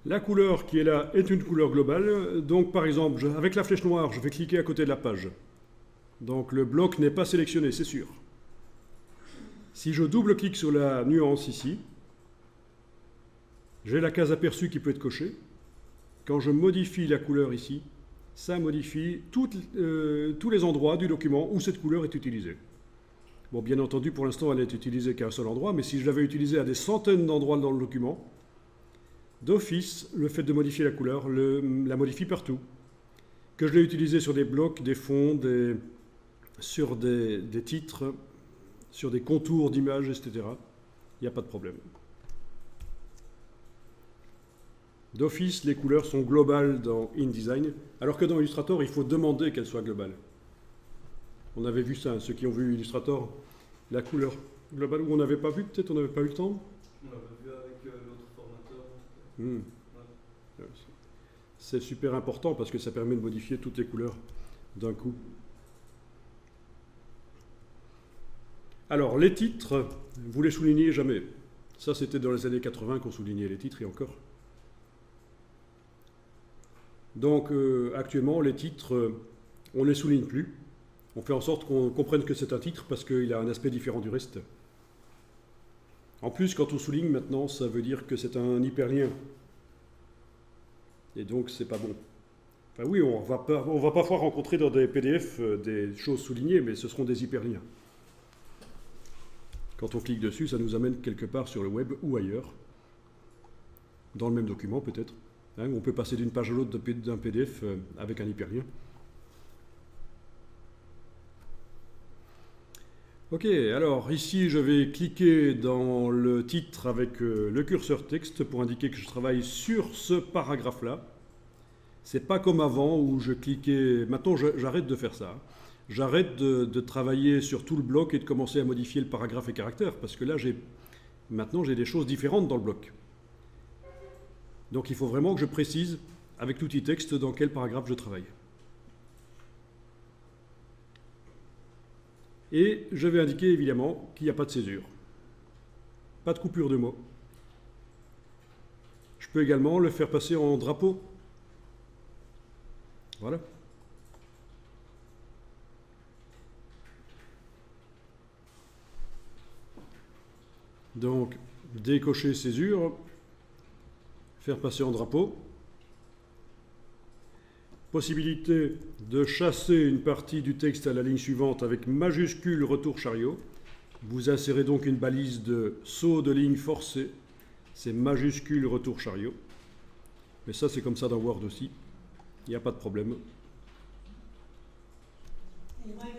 La couleur qui est là est une couleur globale. Donc par exemple, avec la flèche noire, je vais cliquer à côté de la page. Donc le bloc n'est pas sélectionné, c'est sûr. Si je double-clique sur la nuance ici, j'ai la case aperçue qui peut être cochée. Quand je modifie la couleur ici, ça modifie tous les endroits du document où cette couleur est utilisée. Bon, bien entendu, pour l'instant, elle n'est utilisée qu'à un seul endroit, mais si je l'avais utilisée à des centaines d'endroits dans le document, d'office, le fait de modifier la couleur la modifie partout. Que je l'ai utilisée sur des blocs, des fonds, sur des titres, sur des contours d'images, etc., il n'y a pas de problème. D'office, les couleurs sont globales dans InDesign, alors que dans Illustrator, il faut demander qu'elles soient globales. On avait vu ça, ceux qui ont vu Illustrator, la couleur globale, ou on n'avait pas vu, peut-être on n'avait pas eu le temps. On l'avait vu avec l'autre formateur. Ouais. C'est super important parce que ça permet de modifier toutes les couleurs d'un coup. Alors, les titres, vous les soulignez jamais. Ça, c'était dans les années 80 qu'on soulignait les titres, et encore. Donc, actuellement, les titres, on ne les souligne plus. On fait en sorte qu'on comprenne que c'est un titre parce qu'il a un aspect différent du reste. En plus, quand on souligne maintenant, ça veut dire que c'est un hyperlien. Et donc, c'est pas bon. Enfin oui, on va parfois rencontrer dans des PDF des choses soulignées, mais ce seront des hyperliens. Quand on clique dessus, ça nous amène quelque part sur le web ou ailleurs. Dans le même document, peut-être. Hein, on peut passer d'une page à l'autre d'un PDF avec un hyperlien. Ok, alors ici je vais cliquer dans le titre avec le curseur texte pour indiquer que je travaille sur ce paragraphe-là. C'est pas comme avant où je cliquais... Maintenant j'arrête de faire ça. J'arrête de travailler sur tout le bloc et de commencer à modifier le paragraphe et caractère parce que là maintenant j'ai des choses différentes dans le bloc. Donc il faut vraiment que je précise avec l'outil texte dans quel paragraphe je travaille. Et je vais indiquer évidemment qu'il n'y a pas de césure. Pas de coupure de mots. Je peux également le faire passer en drapeau. Voilà. Donc, décocher césure, faire passer en drapeau. Possibilité de chasser une partie du texte à la ligne suivante avec majuscule retour chariot. Vous insérez donc une balise de saut de ligne forcé. C'est majuscule retour chariot. Mais ça, c'est comme ça dans Word aussi. Il n'y a pas de problème. Et moi-même,